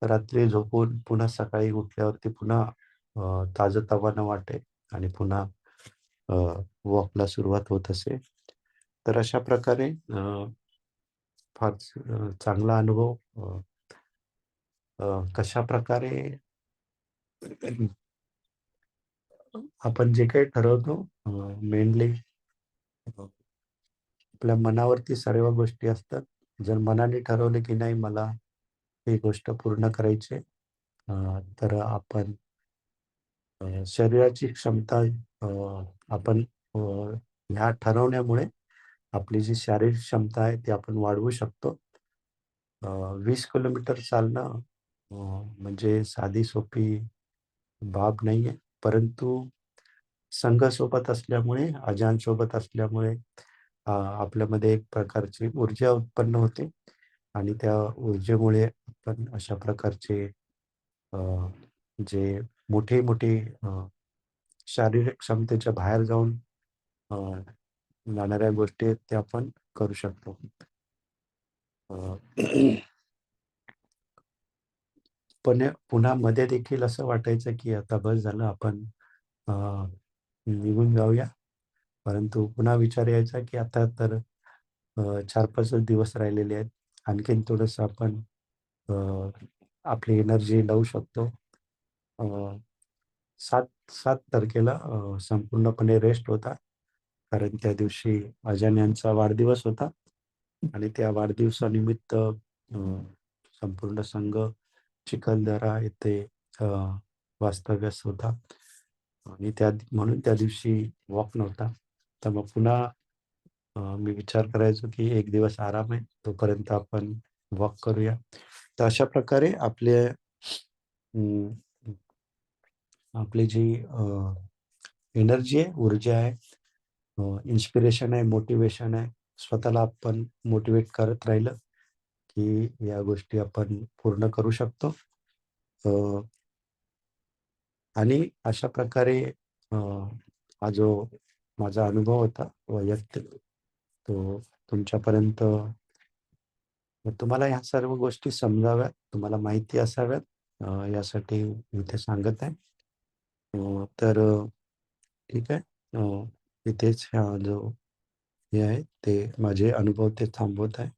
Speaker 1: रात्री झोपून पुन्हा सकाळी उठल्यावरती पुन्हा ताजंतवानं वाटे आणि पुन्हा अ, वॉकला सुरुवात होत असे. तर अशा प्रकारे फार चांगला अनुभव कशाप्रकारे आपण जे काही ठरवतो मेनली आपल्या मनावरती सर्व गोष्टी असतात. जर मनाने ठरवलं की नाही मला ही गोष्ट पूर्ण करायची आहे, तर आपण शरीराची क्षमता अ, आपण ह्या ठरवण्यामुळे आपली जी शारीरिक क्षमता आहे ती आपण वाढवू शकतो. 20 किलोमीटर चालणं म्हणजे साधी सोपी बाब नाहीये. परंतु संघ सोबत असल्यामुळे, अजानसोबत असल्यामुळे आपल्यामध्ये एक प्रकारची ऊर्जा उत्पन्न होते आणि त्या ऊर्जेमुळे आपण अशा प्रकारचे अ, जे मोठे-मोठे शारीरिक क्षमतेच्या बाहेर जाऊन अ, जाणाऱ्या गोष्टी आहेत त्या आपण करू शकतो. अ, पुन्हा मध्ये देखील असं वाटायचं, की आता बस झालं आपण अ, निघून जाऊया. परंतु पुन्हा विचार यायचा, की आता तर 4-5च दिवस राहिलेले आहेत. आणखीन थोडंसं आपण अ, आपली एनर्जी लावू शकतो. अ, 7 7 तारखेला संपूर्णपणे रेस्ट होता. कारण त्या दिवशी अजान यांचा वाढदिवस होता आणि त्या वाढदिवसानिमित्त संपूर्ण संघ चिखलदरा येथे अ, वास्तव्यास होता आणि म्हणून त्या दिवशी वॉक नव्हता. तर मग पुन्हा मी विचार करायचो की एक दिवस आराम आहे, तोपर्यंत आपण वॉक करूया. तर अशा प्रकारे अं, आपली जी एनर्जी आहे, ऊर्जा आहे, इन्स्पिरेशन आहे, मोटिव्हेशन आहे, स्वतःला आपण मोटिव्हेट करत राहिलं, की या गोष्टी आपण पूर्ण करू शकतो. अ, आणि अशा प्रकारे अ, हा जो माझा अनुभव होता वैयक्तिक, तो तुमच्यापर्यंत तुम्हाला ह्या सर्व गोष्टी समजाव्यात, तुम्हाला माहिती असाव्यात यासाठी मी इथे सांगत आहे. तर ठीक आहे. इथेच हा जो हे आहे ते माझे अनुभव ते थांबवत आहे.